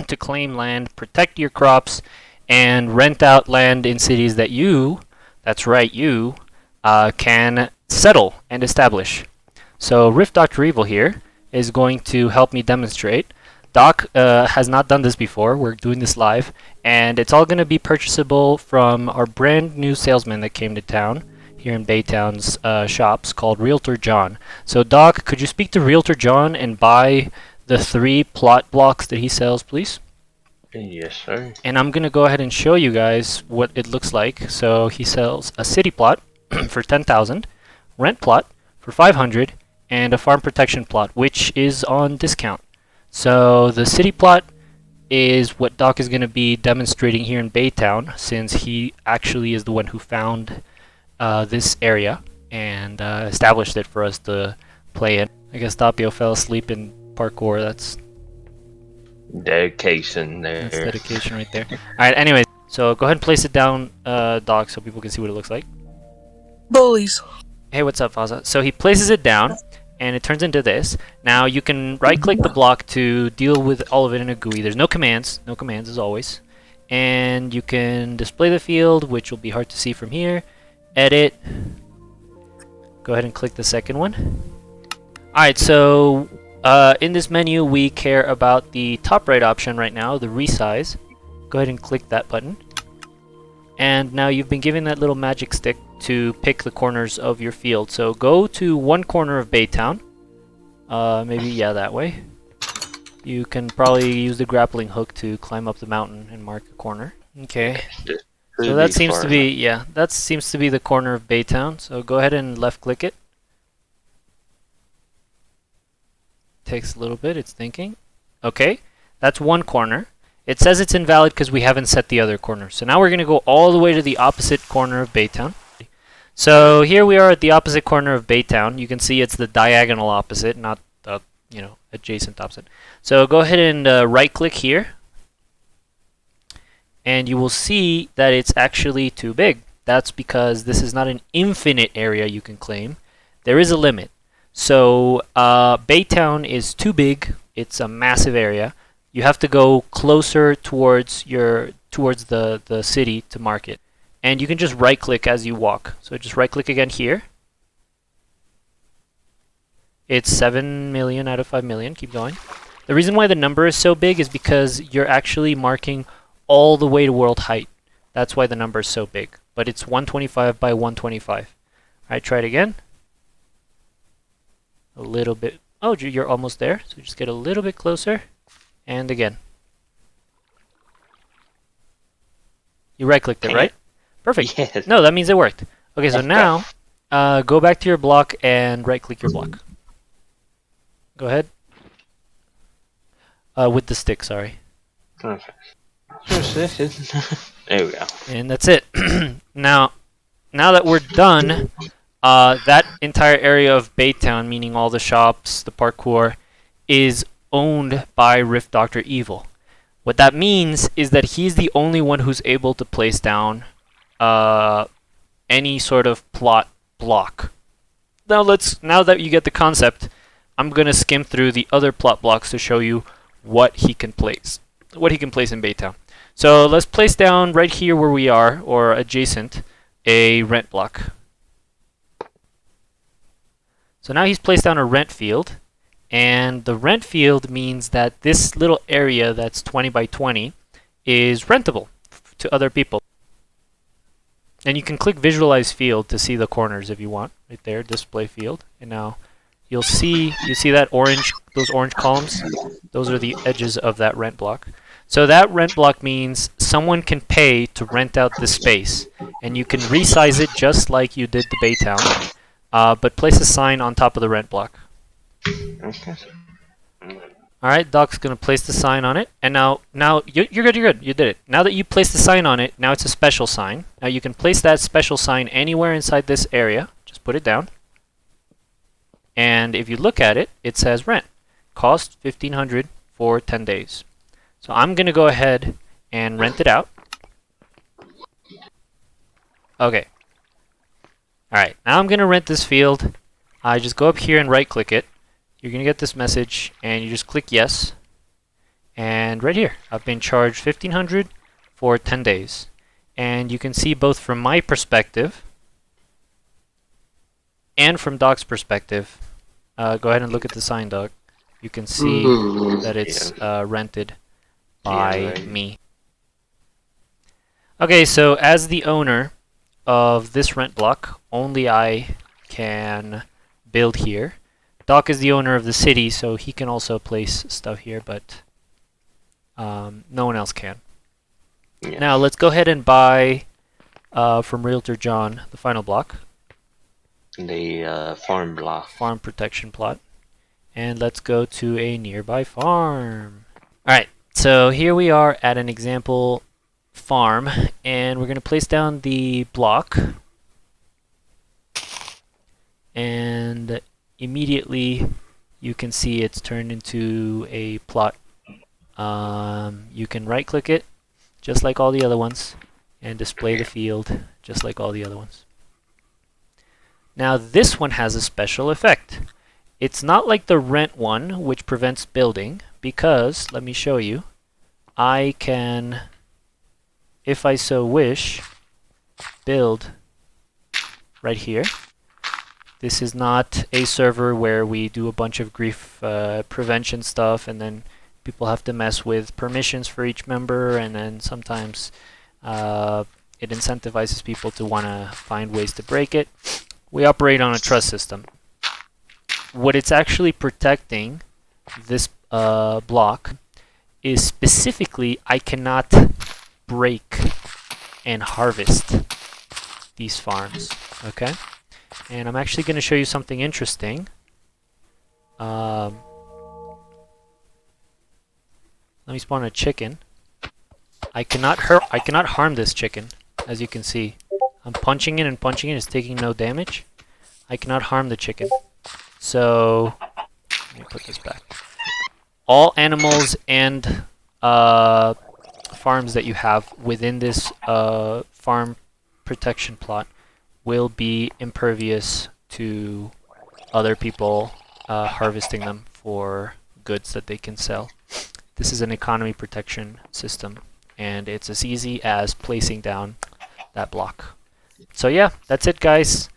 to claim land, protect your crops, and rent out land in cities that you, that's right, you, can settle and establish. So Rift Dr. Evil here is going to help me demonstrate. Doc has not done this before. We're doing this live, and it's all going to be purchasable from our brand new salesman that came to town here in Baytown's shops called Realtor John. So Doc, could you speak to Realtor John and buy the 3 plot blocks that he sells, please? Yes, sir. And I'm going to go ahead and show you guys what it looks like. So he sells a city plot for 10,000, rent plot for 500, and a farm protection plot, which is on discount. So the city plot is what Doc is going to be demonstrating here in Baytown, since he actually is the one who found this area and established it for us to play in. I guess Doppio fell asleep in parkour. That's dedication there. That's dedication right there. Alright, anyways, so go ahead and place it down, Doc, so people can see what it looks like. Bullies. Hey, what's up, Faza? So he places it down, and it turns into this. Now you can right-click the block to deal with all of it in a GUI. There's no commands as always. And you can display the field, which will be hard to see from here. Edit. Go ahead and click the second one. Alright, so in this menu we care about the top right option right now, the resize. Go ahead and click that button. And now you've been given that little magic stick to pick the corners of your field. So go to one corner of Baytown. Maybe, yeah, that way. You can probably use the grappling hook to climb up the mountain and mark a corner. Okay. So that seems to be, yeah, that seems to be the corner of Baytown. So go ahead and left click it. Takes a little bit, it's thinking. Okay, that's one corner. It says it's invalid because we haven't set the other corner. So now we're going to go all the way to the opposite corner of Baytown. So here we are at the opposite corner of Baytown. You can see it's the diagonal opposite, not the, adjacent opposite. So go ahead and right-click here. And you will see that it's actually too big. That's because this is not an infinite area you can claim. There is a limit. So Baytown is too big. It's a massive area. You have to go closer towards the city to mark it. And you can just right click as you walk. So just right click again here. It's 7 million out of 5 million. Keep going. The reason why the number is so big is because you're actually marking all the way to world height. That's why the number is so big. But it's 125 by 125. Alright, try it again. A little bit. Oh, you're almost there. So just get a little bit closer. And again. You right-clicked it, right? Perfect. Yes. No, that means it worked. Okay, so now go back to your block and right-click your block. Go ahead. With the stick, sorry. Perfect. There we go. And that's it. Now that we're done, that entire area of Baytown, meaning all the shops, the parkour, is owned by Rift Dr. Evil. What that means is that he's the only one who's able to place down any sort of plot block. Now that you get the concept, I'm gonna skim through the other plot blocks to show you what he can place. What he can place in Baytown. So let's place down right here where we are, or adjacent, a rent block. So now he's placed down a rent field, and the rent field means that this little area that's 20 by 20 is rentable to other people. And you can click visualize field to see the corners if you want. Right there, display field. And now you see that those orange columns? Those are the edges of that rent block. So that rent block means someone can pay to rent out the space. And you can resize it just like you did the Baytown. But place a sign on top of the rent block. Alright, Doc's going to place the sign on it. And now you're good, you did it. Now that you place the sign on it, now it's a special sign. Now you can place that special sign anywhere inside this area. Just put it down. And if you look at it, it says rent. Cost $1,500 for 10 days. So I'm going to go ahead and rent it out. Okay. Alright, now I'm going to rent this field. I just go up here and right click it. You're going to get this message and you just click yes. And And right here, I've been charged 1,500 for 10 days. And you can see both from my perspective and from Doc's perspective. Go ahead and look at the sign, Doc. You can see that it's rented by me. Okay, so as the owner of this rent block, only I can build here. Doc is the owner of the city, so he can also place stuff here, but no one else can. Yes. Now let's go ahead and buy from Realtor John the final block. The farm block. Farm protection plot. And let's go to a nearby farm. Alright, so here we are at an example farm, and we're going to place down the block. And immediately you can see it's turned into a plot. You can right click it just like all the other ones and display the field just like all the other ones. Now this one has a special effect. It's not like the rent one, which prevents building, because, let me show you, I can, if I so wish, build right here. This is not a server where we do a bunch of grief prevention stuff and then people have to mess with permissions for each member, and then sometimes it incentivizes people to want to find ways to break it. We operate on a trust system. What it's actually protecting, this block, is specifically I cannot break and harvest these farms. Okay? And I'm actually going to show you something interesting. Let me spawn a chicken. I cannot harm this chicken, as you can see. I'm punching it and punching it. It's taking no damage. I cannot harm the chicken. So, let me put this back. All animals and farms that you have within this farm protection plot will be impervious to other people harvesting them for goods that they can sell. This is an economy protection system, and it's as easy as placing down that block. So yeah, that's it, guys.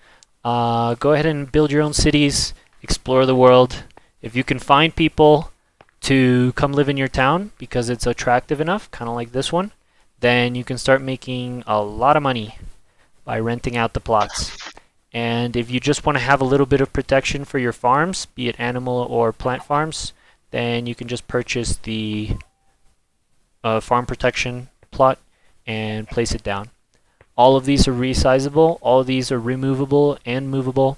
Go ahead and build your own cities, explore the world. If you can find people to come live in your town because it's attractive enough, kind of like this one, then you can start making a lot of money by renting out the plots. And if you just want to have a little bit of protection for your farms, be it animal or plant farms, then you can just purchase the farm protection plot and place it down. All of these are resizable, all of these are removable and movable,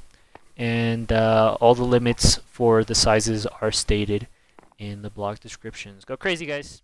and all the limits for the sizes are stated in the blog descriptions. Go crazy, guys!